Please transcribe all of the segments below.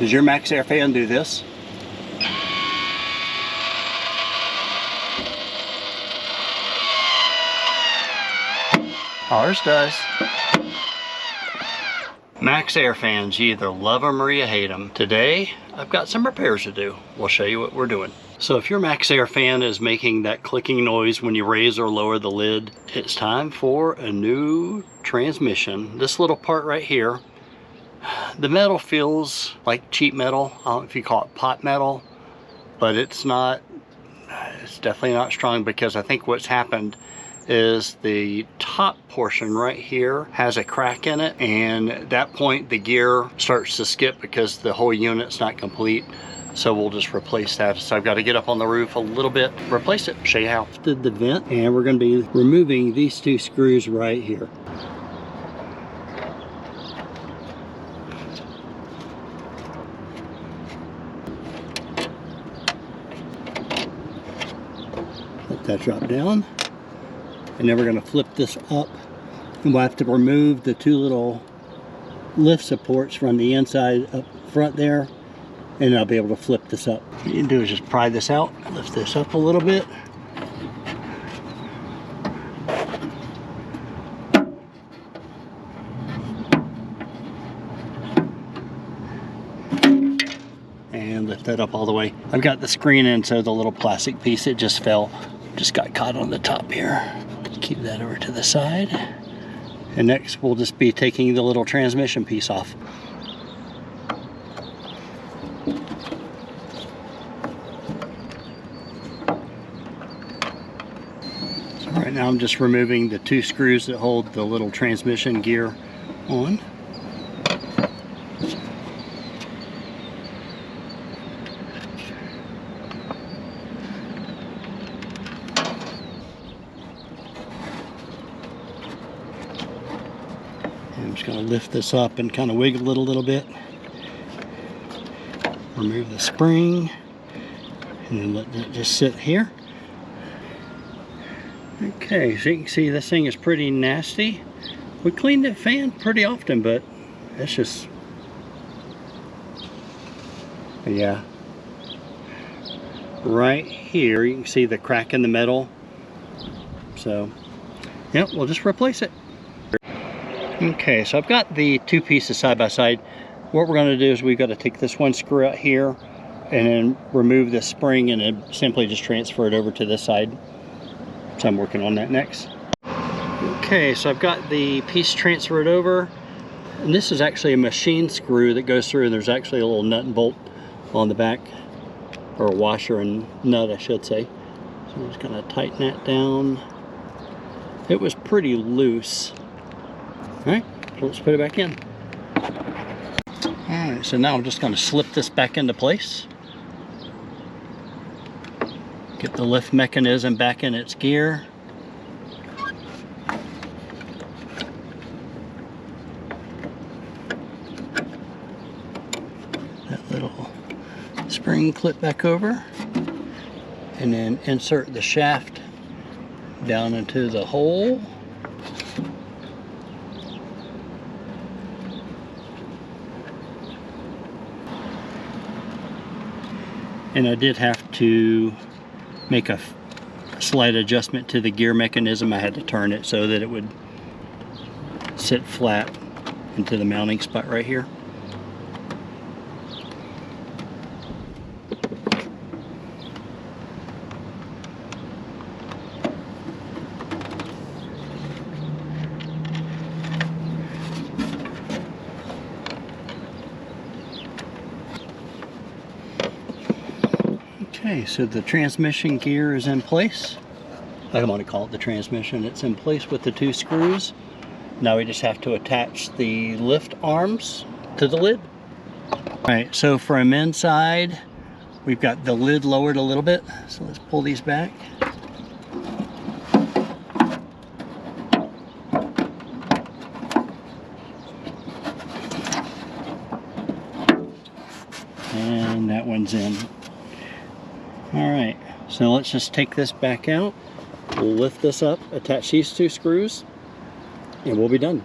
Does your Maxxair fan do this? Ours does. Maxxair fans, you either love them or you hate them. Today, I've got some repairs to do. We'll show you what we're doing. So if your Maxxair fan is making that clicking noise when you raise or lower the lid, it's time for a new transmission. This little part right here, the metal feels like cheap metal. I don't know if you call it pot metal, but it's not. It's definitely not strong, because I think what's happened is the top portion right here has a crack in it, and at that point the gear starts to skip because the whole unit's not complete. So we'll just replace that. So I've got to get up on the roof a little bit, replace it, show you how. Did the vent, and we're going to be removing these two screws right here. Let that drop down. And then we're going to flip this up, and we'll have to remove the two little lift supports from the inside up front there, and I'll be able to flip this up. What you can do is just pry this out, lift this up a little bit. And lift that up all the way. I've got the screen in, so the little plastic piece, it just fell, just got caught on the top here. Keep that over to the side. And next we'll just be taking the little transmission piece off. So right now I'm just removing the two screws that hold the little transmission gear on. I'm just going to lift this up and kind of wiggle it a little bit. Remove the spring and then let that just sit here. Okay, so you can see this thing is pretty nasty. We clean the fan pretty often, but it's just, yeah. Right here you can see the crack in the metal. So, yep, we'll just replace it. Okay, so I've got the two pieces side by side. What we're going to do is we've got to take this one screw out here and then remove this spring, and then simply just transfer it over to this side. So I'm working on that next. Okay, so I've got the piece transferred over, and this is actually a machine screw that goes through, and there's actually a little nut and bolt on the back, or a washer and nut I should say. So I'm just going to tighten that down. It was pretty loose. Alright, so let's put it back in. Alright, so now I'm just going to slip this back into place. Get the lift mechanism back in its gear. That little spring clip back over. And then insert the shaft down into the hole. And I did have to make a slight adjustment to the gear mechanism. I had to turn it so that it would sit flat into the mounting spot right here. Okay, so the transmission gear is in place. I don't want to call it the transmission. It's in place with the two screws. Now we just have to attach the lift arms to the lid. Alright, so from inside, we've got the lid lowered a little bit. So let's pull these back. And that one's in. Alright, so let's just take this back out. We'll lift this up, attach these two screws, and we'll be done.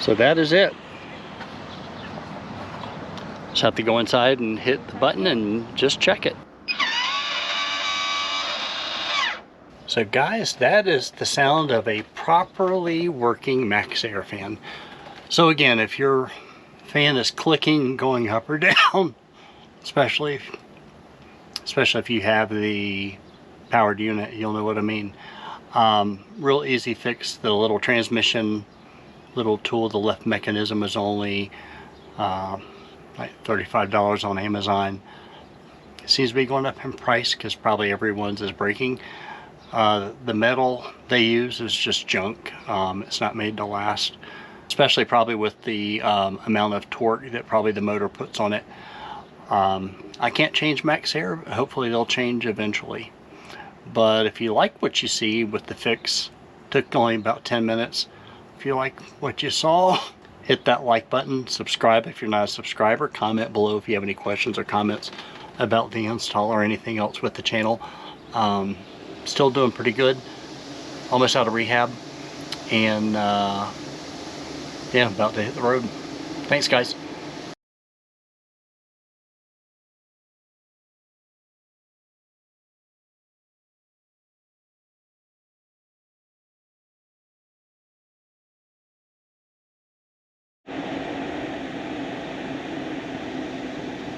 So that is it. Just have to go inside and hit the button and just check it. So guys, that is the sound of a properly working Maxxair fan. So again, if your fan is clicking, going up or down, especially if you have the powered unit, you'll know what I mean. Real easy fix. The little transmission little tool, the left mechanism, is only like $35 on Amazon. It seems to be going up in price because probably everyone's is breaking. The metal they use is just junk. It's not made to last, especially probably with the amount of torque that probably the motor puts on it. I can't change Maxxair. Hopefully they'll change eventually. But if you like what you see with the fix, took only about 10 minutes. If you like what you saw, hit that like button, subscribe if you're not a subscriber, comment below if you have any questions or comments about the install or anything else with the channel. Still doing pretty good, almost out of rehab, and yeah, about to hit the road. Thanks guys.